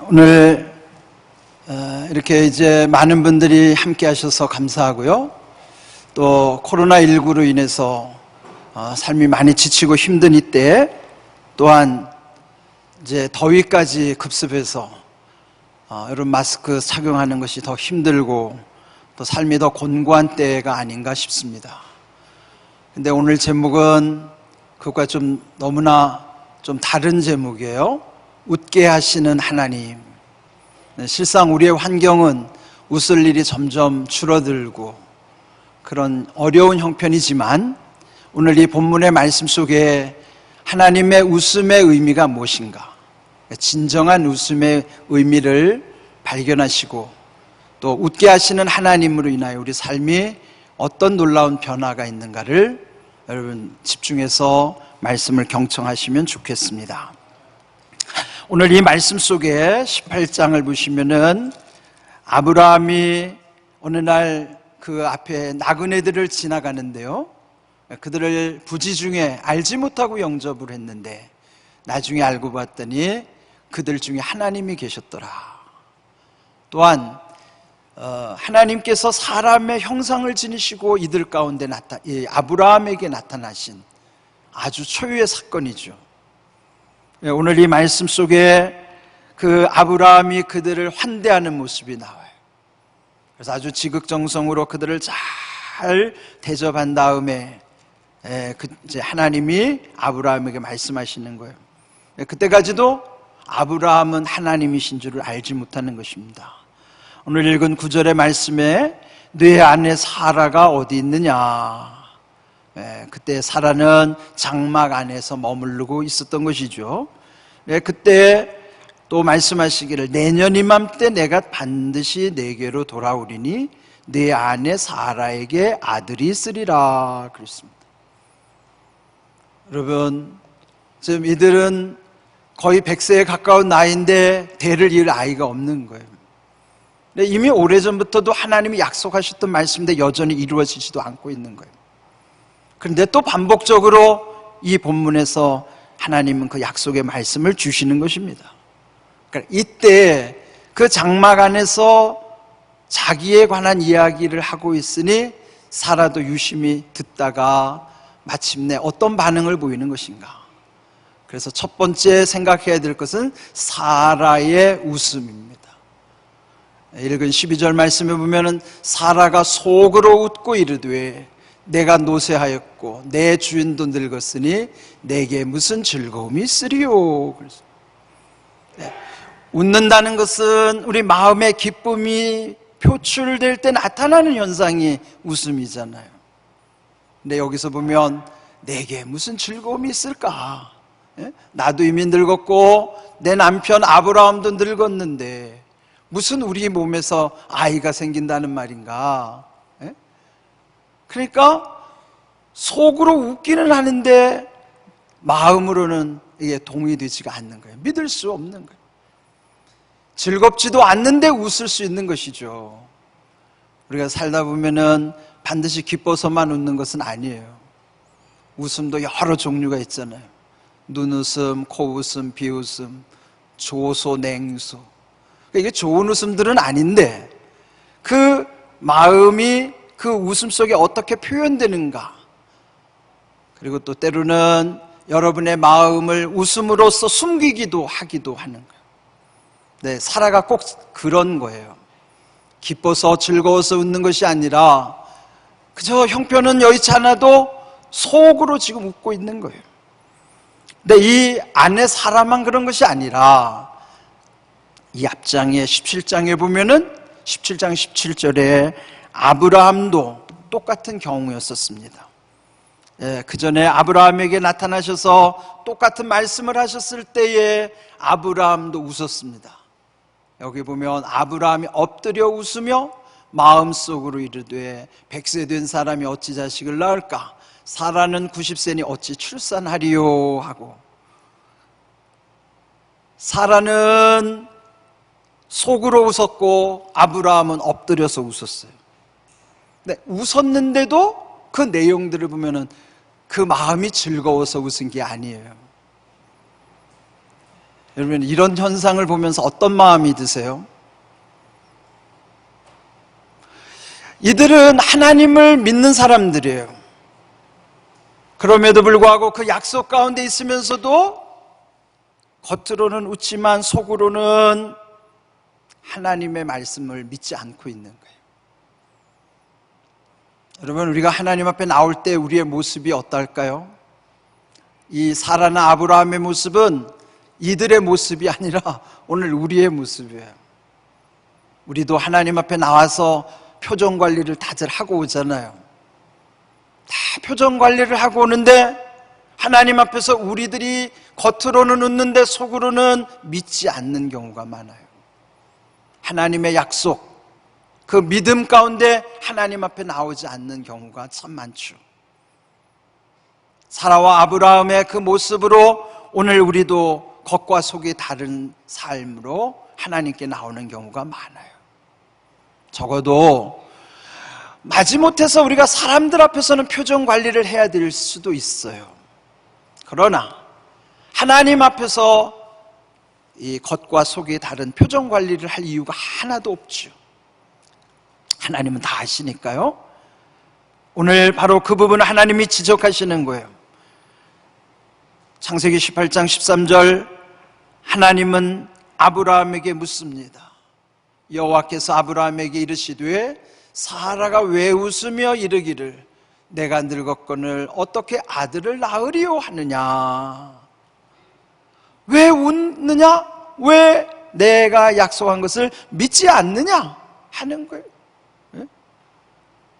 오늘 이렇게 이제 많은 분들이 함께 하셔서 감사하고요. 또 코로나19로 인해서 삶이 많이 지치고 힘든 이때 또한 이제 더위까지 급습해서 여러분 마스크 착용하는 것이 더 힘들고 또 삶이 더 곤고한 때가 아닌가 싶습니다. 근데 오늘 제목은 그것과 좀 너무나 좀 다른 제목이에요. 웃게 하시는 하나님. 실상 우리의 환경은 웃을 일이 점점 줄어들고 그런 어려운 형편이지만 오늘 이 본문의 말씀 속에 하나님의 웃음의 의미가 무엇인가, 진정한 웃음의 의미를 발견하시고 또 웃게 하시는 하나님으로 인하여 우리 삶이 어떤 놀라운 변화가 있는가를 여러분 집중해서 말씀을 경청하시면 좋겠습니다. 오늘 이 말씀 속에 18장을 보시면은 아브라함이 어느 날 그 앞에 나그네들을 지나가는데요, 그들을 부지 중에 알지 못하고 영접을 했는데 나중에 알고 봤더니 그들 중에 하나님이 계셨더라. 또한 하나님께서 사람의 형상을 지니시고 이들 가운데 아브라함에게 나타나신 아주 초유의 사건이죠. 오늘 이 말씀 속에 그 아브라함이 그들을 환대하는 모습이 나와요. 그래서 아주 지극정성으로 그들을 잘 대접한 다음에 이제 하나님이 아브라함에게 말씀하시는 거예요. 그때까지도 아브라함은 하나님이신 줄을 알지 못하는 것입니다. 오늘 읽은 9절의 말씀에 네 아내 사라가 어디 있느냐, 그때 사라는 장막 안에서 머무르고 있었던 것이죠. 그때 또 말씀하시기를 내년 이맘때 내가 반드시 내게로 돌아오리니 네 아내 사라에게 아들이 있으리라 그랬습니다. 여러분, 지금 이들은 거의 100세에 가까운 나이인데 대를 이을 아이가 없는 거예요. 이미 오래전부터도 하나님이 약속하셨던 말씀인데 여전히 이루어지지도 않고 있는 거예요. 그런데 또 반복적으로 이 본문에서 하나님은 그 약속의 말씀을 주시는 것입니다. 그러니까 이때 그 장막 안에서 자기에 관한 이야기를 하고 있으니 사라도 유심히 듣다가 마침내 어떤 반응을 보이는 것인가. 그래서 첫 번째 생각해야 될 것은 사라의 웃음입니다. 읽은 12절 말씀에 보면은 사라가 속으로 웃고 이르되 내가 노쇠하였고 내 주인도 늙었으니 내게 무슨 즐거움이 있으리요. 그래서 웃는다는 것은 우리 마음의 기쁨이 표출될 때 나타나는 현상이 웃음이잖아요. 근데 여기서 보면 내게 무슨 즐거움이 있을까? 나도 이미 늙었고 내 남편 아브라함도 늙었는데 무슨 우리 몸에서 아이가 생긴다는 말인가? 그러니까 속으로 웃기는 하는데 마음으로는 이게 동의되지가 않는 거예요. 믿을 수 없는 거예요. 즐겁지도 않는데 웃을 수 있는 것이죠. 우리가 살다 보면은 반드시 기뻐서만 웃는 것은 아니에요. 웃음도 여러 종류가 있잖아요. 눈웃음, 코웃음, 비웃음, 조소, 냉소. 이게 좋은 웃음들은 아닌데 그 마음이 그 웃음 속에 어떻게 표현되는가, 그리고 또 때로는 여러분의 마음을 웃음으로써 숨기기도 하기도 하는 거예요. 네, 사라가 꼭 그런 거예요. 기뻐서 즐거워서 웃는 것이 아니라 그저 형편은 여의치 않아도 속으로 지금 웃고 있는 거예요. 근데 이 아내 사라만 그런 것이 아니라 이 앞장에 17장에 보면은 17장 17절에 아브라함도 똑같은 경우였었습니다. 그 전에 아브라함에게 나타나셔서 똑같은 말씀을 하셨을 때에 아브라함도 웃었습니다. 여기 보면 아브라함이 엎드려 웃으며 마음속으로 이르되 100세 된 사람이 어찌 자식을 낳을까? 사라는 90세니 어찌 출산하리요? 하고, 사라는 속으로 웃었고 아브라함은 엎드려서 웃었어요. 근데 웃었는데도 그 내용들을 보면은 그 마음이 즐거워서 웃은 게 아니에요. 여러분, 이런 현상을 보면서 어떤 마음이 드세요? 이들은 하나님을 믿는 사람들이에요. 그럼에도 불구하고 그 약속 가운데 있으면서도 겉으로는 웃지만 속으로는 하나님의 말씀을 믿지 않고 있는 거예요. 여러분, 우리가 하나님 앞에 나올 때 우리의 모습이 어떨까요? 이 사라나 아브라함의 모습은 이들의 모습이 아니라 오늘 우리의 모습이에요. 우리도 하나님 앞에 나와서 표정 관리를 다들 하고 오잖아요. 다 표정 관리를 하고 오는데 하나님 앞에서 우리들이 겉으로는 웃는데 속으로는 믿지 않는 경우가 많아요. 하나님의 약속, 그 믿음 가운데 하나님 앞에 나오지 않는 경우가 참 많죠. 사라와 아브라함의 그 모습으로 오늘 우리도 겉과 속이 다른 삶으로 하나님께 나오는 경우가 많아요. 적어도 마지못해서 우리가 사람들 앞에서는 표정 관리를 해야 될 수도 있어요. 그러나 하나님 앞에서 이 겉과 속이 다른 표정 관리를 할 이유가 하나도 없죠. 하나님은 다 아시니까요. 오늘 바로 그 부분을 하나님이 지적하시는 거예요. 창세기 18장 13절, 하나님은 아브라함에게 묻습니다. 여호와께서 아브라함에게 이르시되 사라가 왜 웃으며 이르기를 내가 늙었거늘 어떻게 아들을 낳으리요 하느냐. 왜 웃느냐? 왜 내가 약속한 것을 믿지 않느냐 하는 거예요.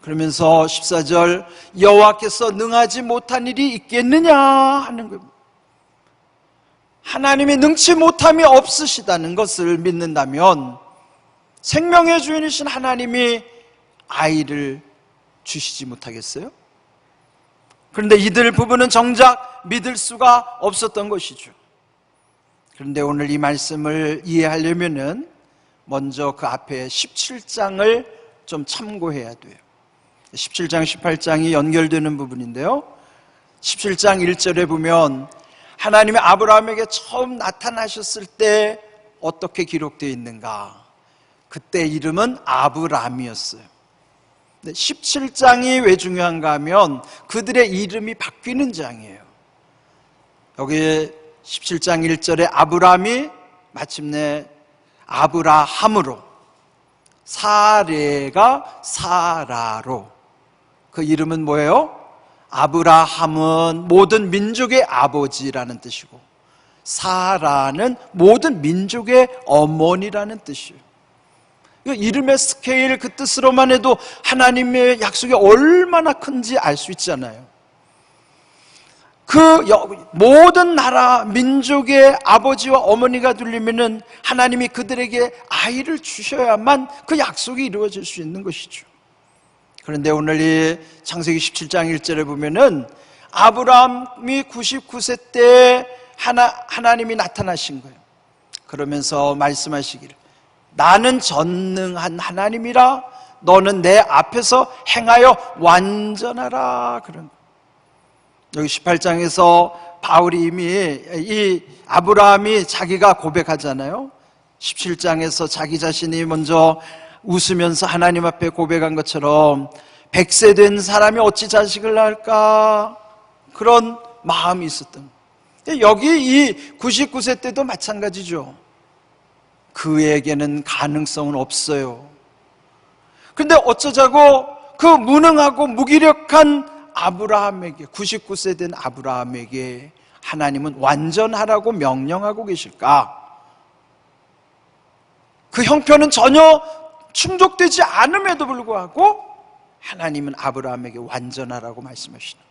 그러면서 14절, 여호와께서 능하지 못한 일이 있겠느냐 하는 거예요. 하나님이 능치 못함이 없으시다는 것을 믿는다면 생명의 주인이신 하나님이 아이를 주시지 못하겠어요? 그런데 이들 부부는 정작 믿을 수가 없었던 것이죠. 그런데 오늘 이 말씀을 이해하려면은 먼저 그 앞에 17장을 좀 참고해야 돼요. 17장, 18장이 연결되는 부분인데요. 17장 1절에 보면 하나님이 아브라함에게 처음 나타나셨을 때 어떻게 기록되어 있는가? 그때 이름은 아브람이었어요. 17장이 왜 중요한가 하면 그들의 이름이 바뀌는 장이에요. 여기 17장 1절에 아브람이 마침내 아브라함으로, 사레가 사라로, 그 이름은 뭐예요? 아브라함은 모든 민족의 아버지라는 뜻이고 사라는 모든 민족의 어머니라는 뜻이에요. 이름의 스케일, 그 뜻으로만 해도 하나님의 약속이 얼마나 큰지 알 수 있잖아요. 그 모든 나라 민족의 아버지와 어머니가 되려면은 하나님이 그들에게 아이를 주셔야만 그 약속이 이루어질 수 있는 것이죠. 그런데 오늘 이 창세기 17장 1절에 보면은 아브라함이 99세 때 하나님이 나타나신 거예요. 그러면서 말씀하시기를 나는 전능한 하나님이라 너는 내 앞에서 행하여 완전하라. 그런 거예요. 여기 18장에서 바울이 이미 이 아브라함이 자기가 고백하잖아요. 17장에서 자기 자신이 먼저 웃으면서 하나님 앞에 고백한 것처럼 100세 된 사람이 어찌 자식을 낳을까, 그런 마음이 있었던 거예요. 여기 이 99세 때도 마찬가지죠. 그에게는 가능성은 없어요. 그런데 어쩌자고 그 무능하고 무기력한 아브라함에게, 99세 된 아브라함에게 하나님은 완전하라고 명령하고 계실까? 그 형편은 전혀 충족되지 않음에도 불구하고 하나님은 아브라함에게 완전하라고 말씀하시는,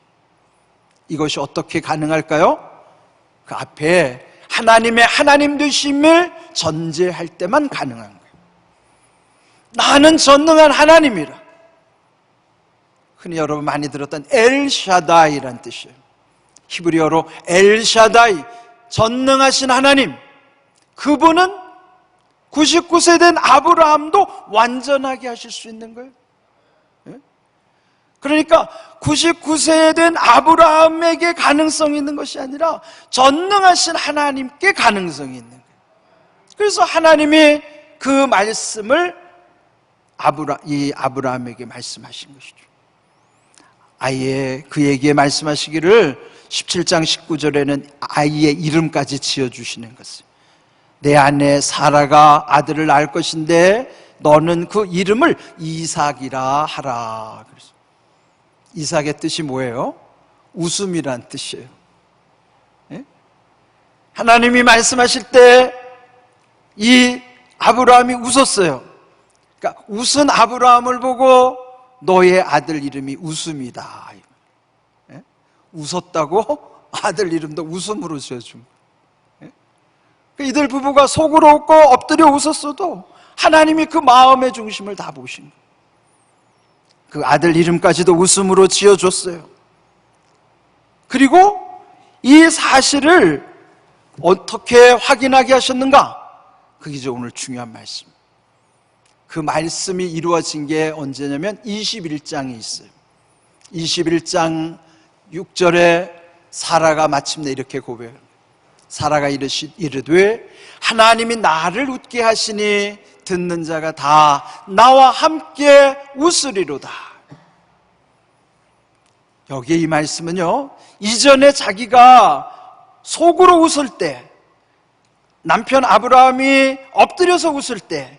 이것이 어떻게 가능할까요? 그 앞에 하나님의 하나님 되심을 전제할 때만 가능한 거예요. 나는 전능한 하나님이라. 흔히 여러분 많이 들었던 엘샤다이란 뜻이에요. 히브리어로 엘샤다이, 전능하신 하나님. 그분은 99세 된 아브라함도 완전하게 하실 수 있는 거예요. 그러니까 99세에 된 아브라함에게 가능성이 있는 것이 아니라 전능하신 하나님께 가능성이 있는 거예요. 그래서 하나님이 그 말씀을 이 아브라함에게 말씀하신 것이죠. 아예 그에게 말씀하시기를 17장 19절에는 아이의 이름까지 지어주시는 것을, 내 아내 사라가 아들을 낳을 것인데 너는 그 이름을 이삭이라 하라. 그래서 이삭의 뜻이 뭐예요? 웃음이란 뜻이에요. 예? 하나님이 말씀하실 때 이 아브라함이 웃었어요. 그러니까 웃은 아브라함을 보고 너의 아들 이름이 웃음이다. 예? 웃었다고 아들 이름도 웃음으로 지어준 거예요. 예? 이들 부부가 속으로 웃고 엎드려 웃었어도 하나님이 그 마음의 중심을 다 보신 거예요. 그 아들 이름까지도 웃음으로 지어줬어요. 그리고 이 사실을 어떻게 확인하게 하셨는가? 그게 이제 오늘 중요한 말씀. 그 말씀이 이루어진 게 언제냐면 21장에 있어요. 21장 6절에 사라가 마침내 이렇게 고백해요. 사라가 이르되 하나님이 나를 웃게 하시니 듣는 자가 다 나와 함께 웃으리로다. 여기에 이 말씀은요, 이전에 자기가 속으로 웃을 때, 남편 아브라함이 엎드려서 웃을 때,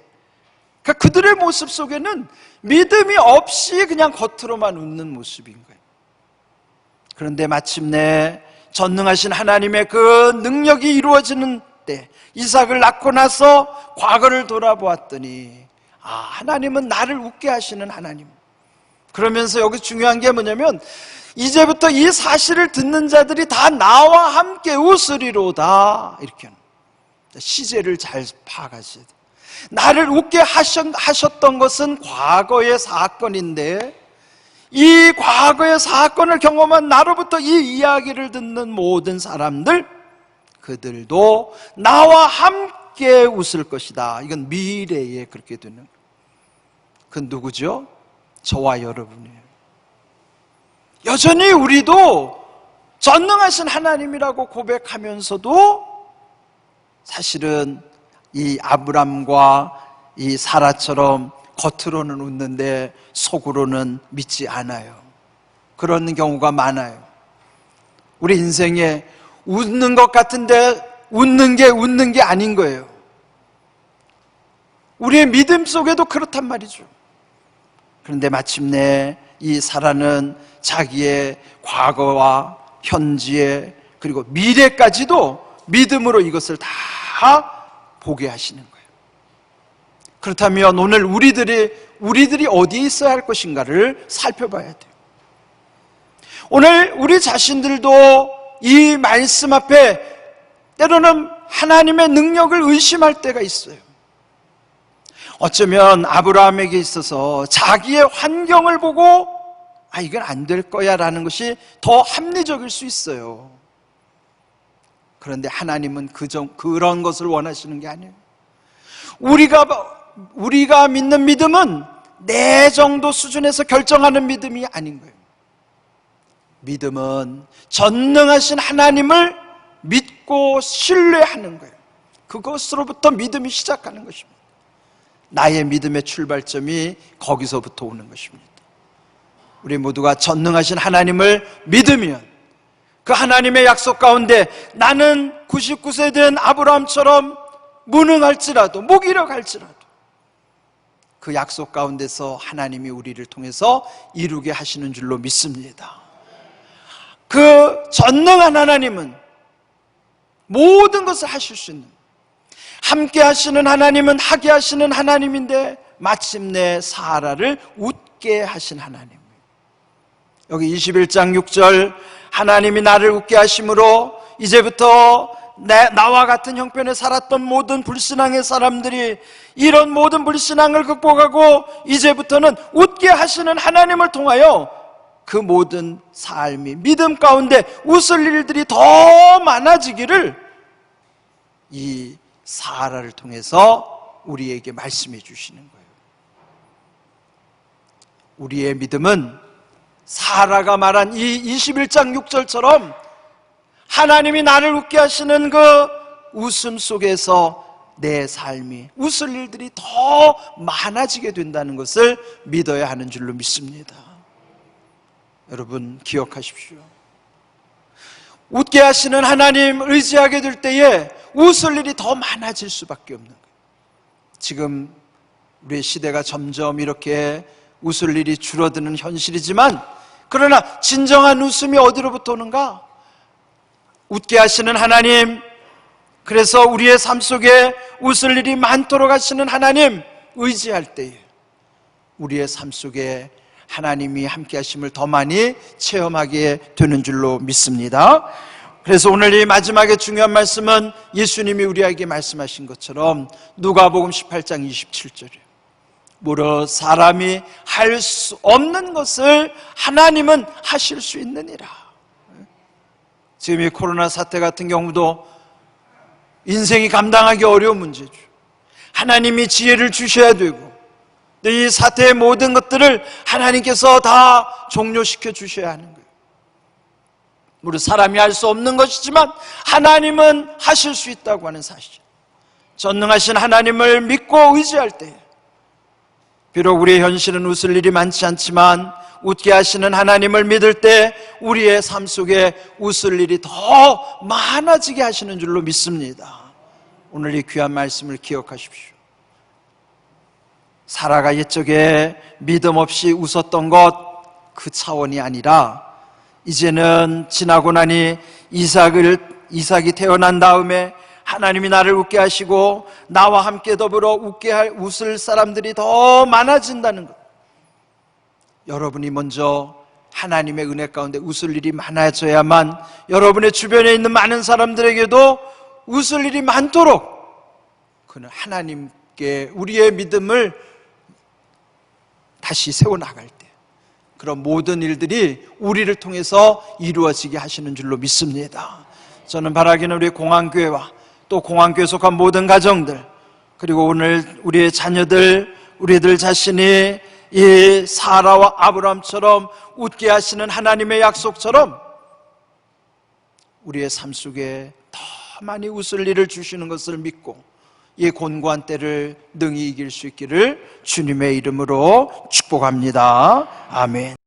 그들의 모습 속에는 믿음이 없이 그냥 겉으로만 웃는 모습인 거예요. 그런데 마침내 전능하신 하나님의 그 능력이 이루어지는 때, 이삭을 낳고 나서 과거를 돌아보았더니 하나님은 나를 웃게 하시는 하나님. 그러면서 여기 중요한 게 뭐냐면 이제부터 이 사실을 듣는 자들이 다 나와 함께 웃으리로다. 이렇게 시제를 잘 파악하셔야 돼요. 나를 웃게 하셨던 것은 과거의 사건인데 이 과거의 사건을 경험한 나로부터 이 이야기를 듣는 모든 사람들, 그들도 나와 함께 웃을 것이다. 이건 미래에 그렇게 되는 거예요. 그 누구죠? 저와 여러분이에요. 여전히 우리도 전능하신 하나님이라고 고백하면서도 사실은 이 아브람과 이 사라처럼 겉으로는 웃는데 속으로는 믿지 않아요. 그런 경우가 많아요. 우리 인생에 웃는 것 같은데 웃는 게 아닌 거예요. 우리의 믿음 속에도 그렇단 말이죠. 그런데 마침내 이 사라는 자기의 과거와 현지에 그리고 미래까지도 믿음으로 이것을 다 보게 하시는 거예요. 그렇다면 오늘 우리들이 어디에 있어야 할 것인가를 살펴봐야 돼요. 오늘 우리 자신들도 이 말씀 앞에 때로는 하나님의 능력을 의심할 때가 있어요. 어쩌면 아브라함에게 있어서 자기의 환경을 보고 이건 안 될 거야 라는 것이 더 합리적일 수 있어요. 그런데 하나님은 그런 것을 원하시는 게 아니에요. 우리가 믿는 믿음은 내 정도 수준에서 결정하는 믿음이 아닌 거예요. 믿음은 전능하신 하나님을 믿고 신뢰하는 거예요. 그것으로부터 믿음이 시작하는 것입니다. 나의 믿음의 출발점이 거기서부터 오는 것입니다. 우리 모두가 전능하신 하나님을 믿으면 그 하나님의 약속 가운데 나는 99세 된 아브라함처럼 무능할지라도 무기력할지라도 그 약속 가운데서 하나님이 우리를 통해서 이루게 하시는 줄로 믿습니다. 그 전능한 하나님은 모든 것을 하실 수 있는, 함께 하시는 하나님은 하게 하시는 하나님인데 마침내 사라를 웃게 하신 하나님. 여기 21장 6절 하나님이 나를 웃게 하심으로 이제부터 나와 같은 형편에 살았던 모든 불신앙의 사람들이 이런 모든 불신앙을 극복하고 이제부터는 웃게 하시는 하나님을 통하여 그 모든 삶이 믿음 가운데 웃을 일들이 더 많아지기를 이 사라를 통해서 우리에게 말씀해 주시는 거예요. 우리의 믿음은 사라가 말한 이 21장 6절처럼 하나님이 나를 웃게 하시는 그 웃음 속에서 내 삶이 웃을 일들이 더 많아지게 된다는 것을 믿어야 하는 줄로 믿습니다. 여러분 기억하십시오. 웃게 하시는 하나님 의지하게 될 때에 웃을 일이 더 많아질 수밖에 없는 거예요. 지금 우리의 시대가 점점 이렇게 웃을 일이 줄어드는 현실이지만, 그러나 진정한 웃음이 어디로부터 오는가? 웃게 하시는 하나님, 그래서 우리의 삶 속에 웃을 일이 많도록 하시는 하나님 의지할 때에 우리의 삶 속에 하나님이 함께 하심을 더 많이 체험하게 되는 줄로 믿습니다. 그래서 오늘 이 마지막에 중요한 말씀은 예수님이 우리에게 말씀하신 것처럼 누가복음 18장 27절이에요. 무릇 사람이 할 수 없는 것을 하나님은 하실 수 있느니라. 지금 이 코로나 사태 같은 경우도 인생이 감당하기 어려운 문제죠. 하나님이 지혜를 주셔야 되고, 이 사태의 모든 것들을 하나님께서 다 종료시켜 주셔야 하는 거예요. 우리 사람이 할 수 없는 것이지만 하나님은 하실 수 있다고 하는 사실, 전능하신 하나님을 믿고 의지할 때, 비록 우리의 현실은 웃을 일이 많지 않지만 웃게 하시는 하나님을 믿을 때 우리의 삶 속에 웃을 일이 더 많아지게 하시는 줄로 믿습니다. 오늘 이 귀한 말씀을 기억하십시오. 사라가 옛적에 믿음 없이 웃었던 것 그 차원이 아니라, 이제는 지나고 나니 이삭이 태어난 다음에 하나님이 나를 웃게 하시고 나와 함께 더불어 웃을 사람들이 더 많아진다는 것. 여러분이 먼저 하나님의 은혜 가운데 웃을 일이 많아져야만 여러분의 주변에 있는 많은 사람들에게도 웃을 일이 많도록, 그는 하나님께 우리의 믿음을 다시 세워나갈 때 그런 모든 일들이 우리를 통해서 이루어지게 하시는 줄로 믿습니다. 저는 바라기는 우리 공항교회와 또 공항교회에 속한 모든 가정들, 그리고 오늘 우리의 자녀들, 우리들 자신이 이 사라와 아브라함처럼 웃게 하시는 하나님의 약속처럼 우리의 삶 속에 더 많이 웃을 일을 주시는 것을 믿고 이 곤고한 때를 능히 이길 수 있기를 주님의 이름으로 축복합니다. 아멘.